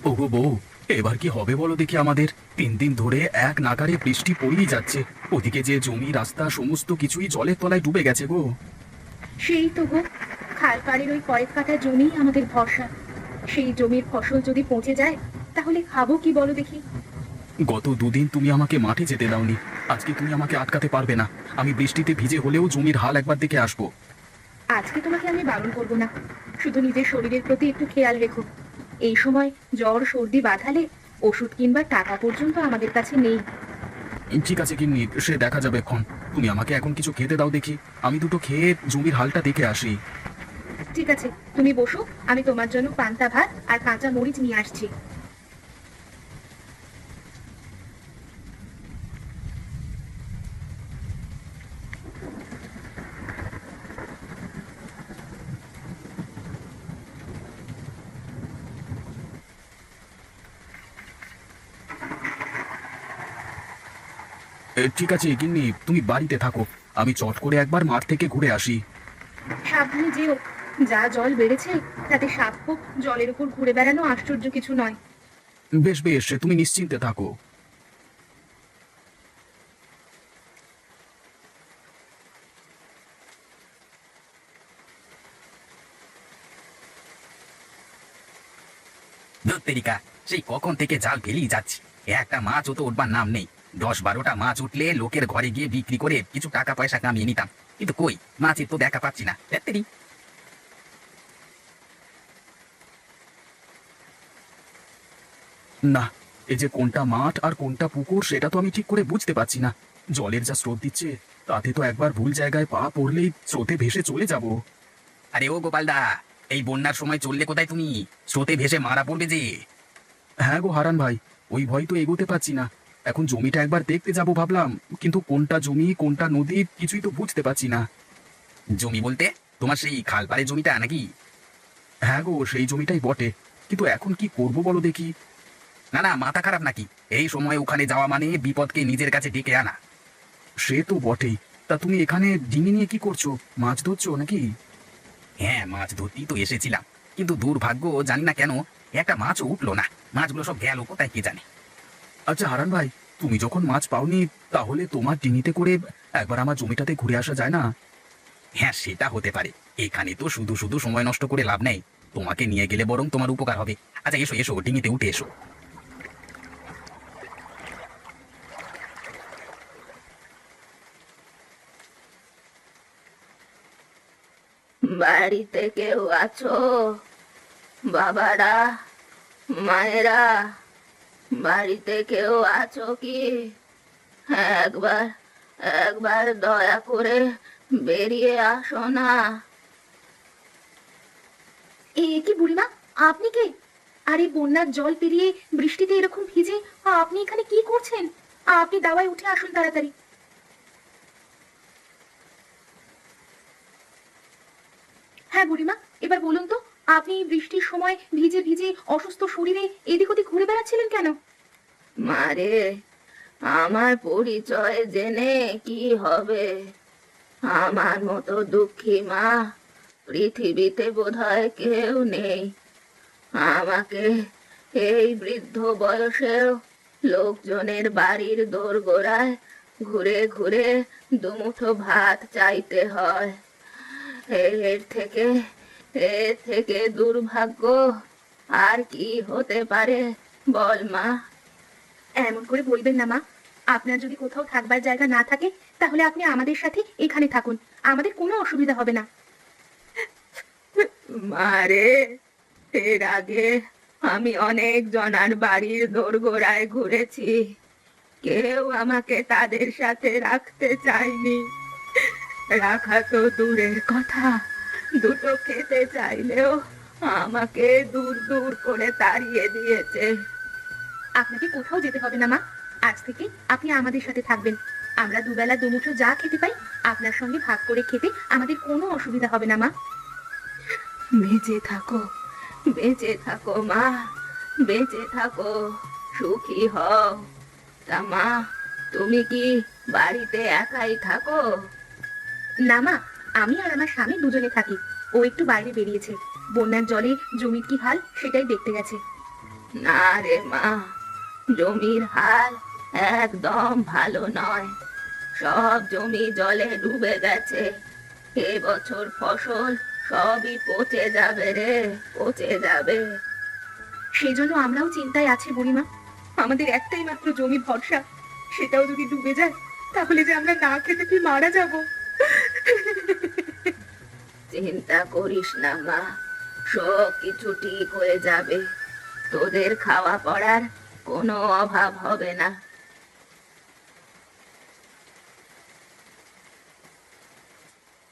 ওগো বউ, এবার কি হবে বলো দেখি আমাদের? 3 দিন ধরে এক নাগাড়ে বৃষ্টি পড়েই যাচ্ছে। ওদিকে যে জমি রাস্তা সমস্ত কিছুই জলের তলায় ডুবে গেছে গো। সেই তো গো, খাল পাড়ের ওই কয়েক কাঠা জমি আমাদের ভরসা। সেই জমির ফসল যদি পচে যায়, তাহলে খাবো কি বলো দেখি? গত 2 দিন তুমি আমাকে মাঠে যেতে দাওনি, আজকে তুমি আমাকে আটকাতে পারবে না। আমি বৃষ্টিতে ভিজে হলেও জমির হাল একবার দেখে আসবো। আজকে তোমাকে আমি বারণ করবো না, শুধু নিজের শরীরের প্রতি একটু খেয়াল রেখো। এই সময় জ্বর সর্দি বাঁধালে ওষুধ কিনবার টাকা পর্যন্ত আমাদের কাছে নেই। ঠিক আছে গিন্নি, সে দেখা যাবে ক্ষণ। তুমি আমাকে এখন কিছু খেতে দাও দেখি, আমি দুটো খেয়ে জমির হালটা দেখে আসি। ঠিক আছে, তুমি বসো, আমি তোমার জন্য পান্তা ভাত আর কাঁচা মরিচ নিয়ে আসছি। ঠিক আছে গিন্নি, তুমি বাড়িতে থাকো, আমি চট করে একবার মাঠ থেকে ঘুরে আসি। সাবধানে যেও, যা জল বেড়েছে তাতে সাপ খোপ জলের উপর ঘুরে বেড়ানো আশ্চর্য কিছু নয়। বেশ বেশ, তুমি নিশ্চিন্তে থাকো। ধুত্তেরিকা, সেই কখন থেকে জাল ফেলেই যাচ্ছি, একটা মাছও তো উঠবার নাম নেই। 10-12টা মাছ উঠলে লোকের ঘরে গিয়ে বিক্রি করে কিছু টাকা পয়সা কামিয়ে নিতাম, কিন্তু কই, মাছের তো দেখা পাচ্ছি না। ধুত্তেরি। না, এই যে কোনটা মাঠ আর কোনটা পুকুর সেটা তো আমি ঠিক করে বুঝতে পারছি না। জলের যা স্রোত দিচ্ছে, তাতে তো একবার ভুল জায়গায় পা পড়লেই স্রোতে ভেসে চলে যাব। আরে ও গোপালদা, এই বন্যার সময় চললে কোথায় তুমি? স্রোতে ভেসে মারা পড়বে যে। হ্যাঁ গো হারান ভাই, ওই ভয় তো এগোতে পারছি না। এখন জমিটা একবার দেখতে যাব ভাবলাম, কিন্তু কোনটা জমি কোনটা নদী কিছুই তো বুঝতে পারছি না। জমি বলতে তোমার সেই খালপাড়ে জমিটা নাকি? হ্যাঁ গো, সেই জমিটাই বটে, কিন্তু এখন কি করব বলো দেখি। না না, মাথা খারাপ নাকি? এই সময় ওখানে যাওয়া মানে বিপদকে নিজের কাছে ডেকে আনা। সে তো বটেই। তা তুমি এখানে ডিঙি নিয়ে কি করছো? মাছ ধরছো নাকি? হ্যাঁ, মাছ ধরতেই তো এসেছিলাম, কিন্তু দুর্ভাগ্য, জানি না কেন একটা মাছও উঠলো না। মাছগুলো সব গেল কোথায় কে জানে। আচ্ছা হারান ভাই, তুমি যখন মাছ পাওনি, তাহলে তোমার ডিঙিতে করে একবার আমার জমিটাতে ঘুরে আসা যায় না? হ্যাঁ, সেটা হতে পারে। এখানে তো শুধু শুধু সময় নষ্ট করে লাভ নেই, তোমাকে নিয়ে গেলে বরং তোমার উপকার হবে। আচ্ছা এসো এসো, ডিঙিতে উঠে এসো। বাড়িতে কেউ আছো বাবারা, মায়েরা? বাড়িতে কেউ আছো কি? একবার একবার দয়া করে বেরিয়ে আসো না। এ কি বুড়িমা, আপনি কে? আরে বন্যার জল পেরিয়ে বৃষ্টিতে এরকম ভিজে আপনি এখানে কি করছেন? আপনি দাওয়ায় উঠে আসুন তাড়াতাড়ি। হ্যাঁ বুড়িমা, এবার বলুন তো, আপনি বৃষ্টির সময় ভিজে ভিজে অসুস্থ শরীরে এদিক ওদিক ঘুরে বেড়াচ্ছিলেন কেন? মারে, আমার পরিচয় জেনে কি হবে? আমার মতো দুঃখী মা পৃথিবীতে বোধহয় কেউ নেই। আমাকে এই বৃদ্ধ বয়সেও লোকজনের বাড়ির দোরগোড়ায় ঘুরে ঘুরে দুমুঠো ভাত চাইতে হয়। এর থেকে এর থেকে দুর্ভাগ্য আর কি হতে পারে বল মা? এমন করে বলবেন না মা, আপনার যদি কোথাও থাকবার জায়গা না থাকে, তাহলে আপনি আমাদের সাথে এখানে থাকুন, আমাদের কোনো অসুবিধা হবে না। মারে, এর আগে আমি অনেক জনার বাড়ির দোরগোড়ায় ঘুরেছি, কেউ আমাকে তাদের সাথে রাখতে চায়নি। রাখা তো দূরের কথা, দুটো খেতে চাইলেও আমাকে দূর দূর করে তাড়িয়ে দিয়েছে। আপনাকে কোথাও যেতে হবে না মা, আজ থেকে আপনি আমাদের সাথে থাকবেন। আমরা দুবেলা দুমুঠো যা খেতে পাই আপনার সঙ্গে ভাগ করে খেতে আমাদের কোনো অসুবিধা হবে না মা। বেঁচে থাকো, বেঁচে থাকো মা, বেঁচে থাকো, সুখী হও। তা মা, তুমি কি বাড়িতে একাই থাকো? না মা, আমি আর আমার স্বামী দুজনে থাকি। ও একটু বাইরে বেরিয়েছে, বন্যার জলে জমির কি হাল সেটাই দেখতে গেছে। না রে মা, জমির হাল একদম ভালো নয়। সব জমি জলে ডুবে গেছে। এবছর ফসল সবই পচে যাবে রে, পচে যাবে। সেই জন্য আমরাও চিন্তায় আছি বুড়িমা। আমাদের একটাই মাত্র জমি ভরসা, সেটাও যদি ডুবে যায় তাহলে যে আমরা না খেতে পেয়ে মারা যাব। চিন্তা করিস না মা, সব কিছু ঠিক হয়ে যাবে। তোদের খাওয়া পড়ার কোনো অভাব হবে না।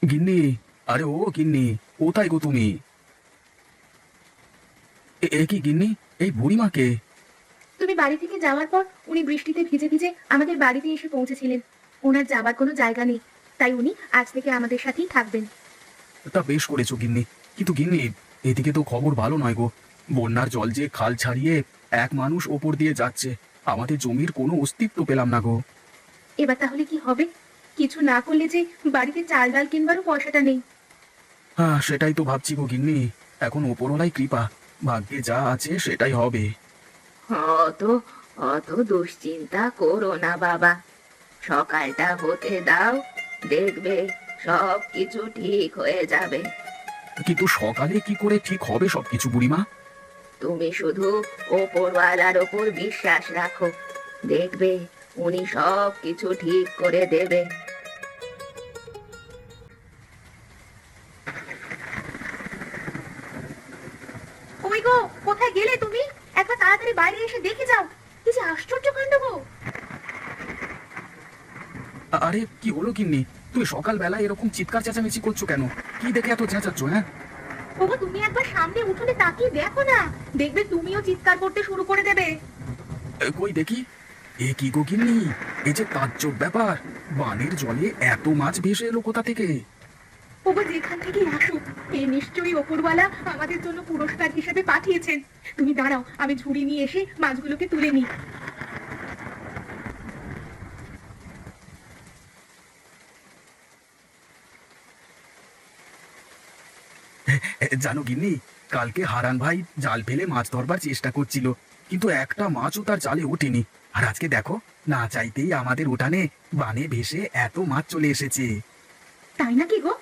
গিন্নি, আরে ও গিন্নি, কোথায় গো তুমি? এ কি গিন্নি, এই বুড়িমাকে? তুমি বাড়ি থেকে যাওয়ার পর উনি বৃষ্টিতে ভিজে ভিজে আমাদের বাড়িতে এসে পৌঁছেছিলেন। ওনার যাবার কোনো জায়গা নেই, তাই উনি আজ থেকে আমাদের সাথেই থাকবেন। তা বেশ করেছো গিন্নি, কিন্তু গিন্নি এদিকে তো খবর ভালো নয় গো। বন্যার জল যে খাল ছাড়িয়ে এক মানুষ ওপর দিয়ে যাচ্ছে, আমাদের জমির কোনো অস্তিত্ব পেলাম না গো। এবার তাহলে কি হবে? কিছু না করলে যে বাড়িতে চাল ডাল কিনবারও পয়সাটা নেই। হ্যাঁ, সেটাই তো ভাবছি গো গিন্নি। এখন ওপরওয়ালাই কৃপা, ভাগ্যে যা আছে সেটাই হবে। অত অত দুশ্চিন্তা করো না বাবা, সকালটা হতে দাও, দেখবে সব কিছু ঠিক হয়ে যাবে। কিন্তু সকালে কি করে ঠিক হবে সবকিছু বুড়িমা? তুমি শুধু ওপরওয়ালার ওপর বিশ্বাস রাখো, দেখবে উনি সব কিছু ঠিক করে দেবে। ওই গো, কোথায় গেলে তুমি? একবার তাড়াতাড়ি বাইরে এসে দেখে যাও, কি যে আশ্চর্য কাণ্ড গো। আরে কি হলো গিন্নি, তুমি সকালবেলা এরকম চিৎকার চেঁচামেচি করছো কেন? কি দেখে এত চেঁচাচ্ছ? হ্যাঁ, ওগো, তুমি একবার সামনে উঠোনে তাকিয়ে দেখো না, দেখবে তুমিও চিৎকার করতে শুরু করে দেবে। কই দেখি। এ কি গো গিন্নি, এ যে তাজ্জব ব্যাপার, বানের জলে এত মাছ ভেসে এলো কোথা থেকে? ওগো, যেখান থেকে আসুক, এ নিশ্চয়ই ওপরওয়ালা আমাদের জন্য পুরস্কার হিসেবে পাঠিয়েছেন। তুমি দাঁড়াও, আমি ঝুড়ি নিয়ে এসে মাছগুলোকে তুলে নিই। জানো গিন্নি, কালকে হারান ভাই জাল ফেলে মাছ ধরবার চেষ্টা করছিল, কিন্তু একটা মাছও তার জালে ওঠেনি। আর আজকে দেখো, না চাইতেই আমাদের উঠানে বানে ভেসে এত মাছ চলে এসেছে। তাই নাকি গো?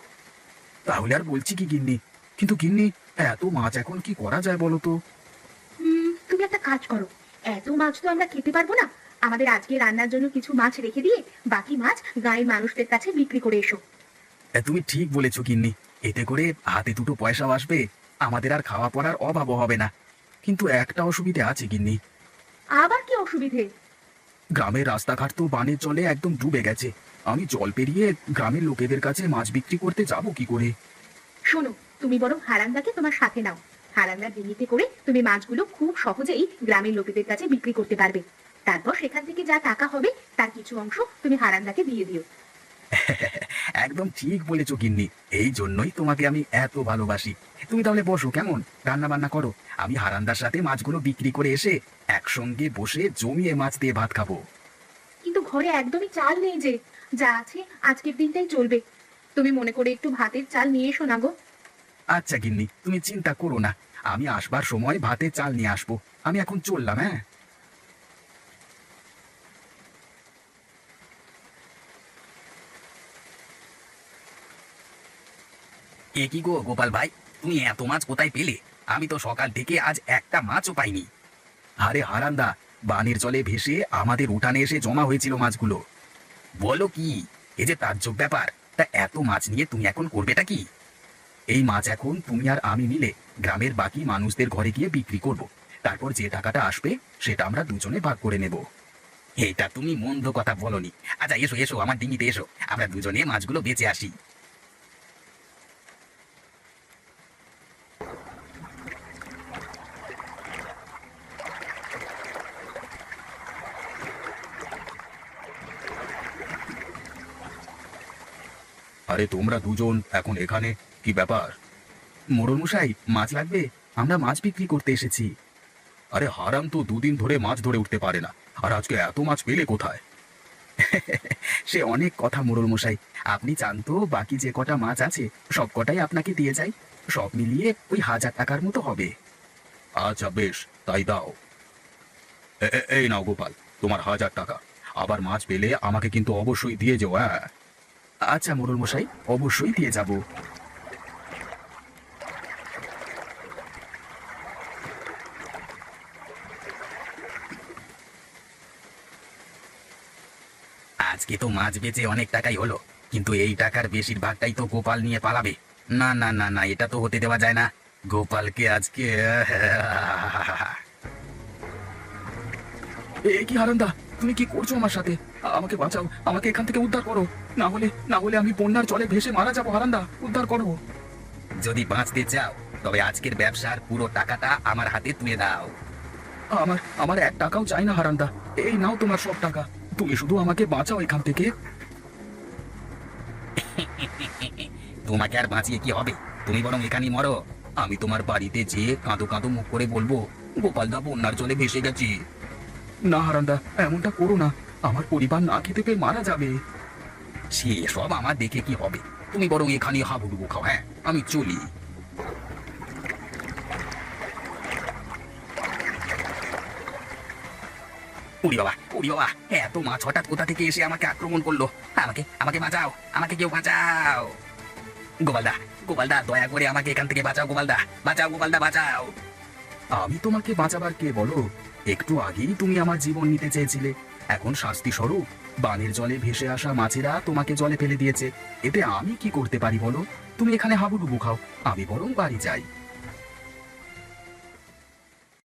তাহলে আর বলছি কি গিন্নি, কিন্তু গিন্নি এত মাছ এখন কি করা যায় বলো তো? তুমি একটা কাজ করো, এত মাছ তো আমরা খেতে পারবো না। আমাদের আজকে রান্নার জন্য কিছু মাছ রেখে দিয়ে বাকি মাছ গাঁয়ের মানুষদের কাছে বিক্রি করে এসো। তুমি ঠিক বলেছো গিন্নি, এতে করে হাতে দুটো পয়সাও আসবে, আমাদের আর খাওয়া পড়ার অভাবও হবে না। কিন্তু একটা অসুবিধা আছে গিন্নি। আবার কি অসুবিধে? গ্রামের রাস্তাঘাট তো বানের জলে একদম ডুবে গেছে। আমি জল পেরিয়ে গ্রামের লোকেদের কাছে মাছ বিক্রি করতে যাব কি করে? শোনো, তুমি বরং হারান্দাকে তোমার সাথে নাও। হারান্দার ডিঙিতে করে তুমি মাছগুলো খুব সহজেই গ্রামের লোকেদের কাছে বিক্রি করতে পারবে। তারপর সেখান থেকে যা টাকা হবে তার কিছু অংশ তুমি হারান্দাকে দিয়ে দিও। একদম ঠিক বলেছো গিন্নি, এই জন্যই তোমাকে আমি এত ভালোবাসি। তুমি তাহলে বসো, কেমন রান্না বান্না করো, আমি হারান্দার সাথে মাছগুলো বিক্রি করে এসে একসঙ্গে বসে জমিয়ে মাছ দিয়ে ভাত খাবো। কিন্তু ঘরে একদমই চাল নেই যে, যা আছে আজকের দিনটাই চলবে। তুমি মনে করে একটু ভাতের চাল নিয়ে এসো না গো। আচ্ছা গিন্নি, তুমি চিন্তা করো না, আমি আসবার সময় ভাতে চাল নিয়ে আসবো। আমি এখন চললাম, হ্যাঁ। এ কি গো গোপাল ভাই, তুমি এত মাছ কোথায় পেলে? আমি তো সকাল থেকে আজ একটা মাছও পাইনি। আরে হারান্দা, বানের জলে ভেসে আমাদের উঠানে এসে জমা হয়েছিল মাছগুলো। বলো কি, এ যে তাজ্জব ব্যাপার। তা এত মাছ নিয়ে তুমি এখন করবেটা কি? এই মাছ এখন তুমি আর আমি মিলে গ্রামের বাকি মানুষদের ঘরে গিয়ে বিক্রি করব। তারপর যে টাকাটা আসবে সেটা আমরা দুজনে ভাগ করে নেব। এটা তুমি মন্দ কথা বলনি। আচ্ছা এসো এসো, আমার ডিঙিতে এসো, আমরা দুজনে মাছগুলো বেচে আসি। আরে তোমরা দুজন এখন এখানে, কি ব্যাপার? মোড়ল মশাই, মাছ লাগবে? আমরা মাছ বিক্রি করতে এসেছি। আরে হারাম তো দুদিন ধরে মাছ ধরে উঠতে পারে না, আর আজকে এত মাছ পেলে কোথায়? সে অনেক কথা মোড়ল মশাই, আপনি চান তো বাকি যে কটা মাছ আছে সব কটাই আপনাকে দিয়ে যাই, সব মিলিয়ে ওই 1000 টাকার মতো হবে। আচ্ছা বেশ, তাই দাও। এই নাও গোপাল, তোমার 1000 টাকা। আবার মাছ পেলে আমাকে কিন্তু অবশ্যই দিয়ে যেও, হ্যাঁ। আচ্ছা মোড়ল মশাই, অবশ্যই দিয়ে যাব। আজকে তো মাছ বেচে অনেক টাকাই হলো, কিন্তু এই টাকার বেশিরভাগটাই তো গোপাল নিয়ে পালাবে। না না না না, এটা তো হতে দেওয়া যায় না। গোপালকে আজকে কি হারান্দা, তুমি কি করছো আমার সাথে? আমাকে বাঁচাও, আমাকে এখান থেকে উদ্ধার করো। না হলে আমি বন্যার জলে ভেসে মারা যাবো। হারান্দা, উদ্ধার করো। যদি বাঁচতে চাও তবে আজকের ব্যবসার পুরো টাকাটা আমার হাতে তুলে দাও। আমার 1 টাকাও চাই না হারান্দা। এই নাও তোমার সব টাকা। তুমি শুধু আমাকে বাঁচাও এখান থেকে। তোমাকে আর বাঁচিয়ে কি হবে, তুমি বরং এখানেই মরো। আমি তোমার বাড়িতে যেয়ে কাঁদো কাঁদো মুখ করে বলবো, গোপালদা বন্যার জলে ভেসে গেছি। না হারান্দা, এমনটা করো না। আমার পরিবার না খেতে পেয়ে মারা যাবে। সে সব আমার দেখে কি হবে, তুমি বরং এখানে হাবুডুবু খাও। হ্যাঁ, আমি চলি। উড়ি বাবা, উড়ি বাবা, এত মাছ হঠাৎ কোথা থেকে এসে আমাকে আক্রমণ করলো। আমাকে আমাকে বাঁচাও, আমাকে কেউ বাঁচাও। গোপালদা, গোপালদা, দয়া করে আমাকে এখান থেকে বাঁচাও। গোপালদা বাঁচাও, গোপালদা বাঁচাও। আমি তোমাকে বাঁচাবার কে বলো? একটু আগেই তুমি আমার জীবন নিতে চেয়েছিলে। এখন শাস্তি স্বরূপ বানের জলে ভেসে আসা মাছেরা তোমাকে জলে ফেলে দিয়েছে। এতে আমি কি করতে পারি বলো? তুমি এখানে হাবুডুবু খাও, আমি বরং বাড়ি যাই।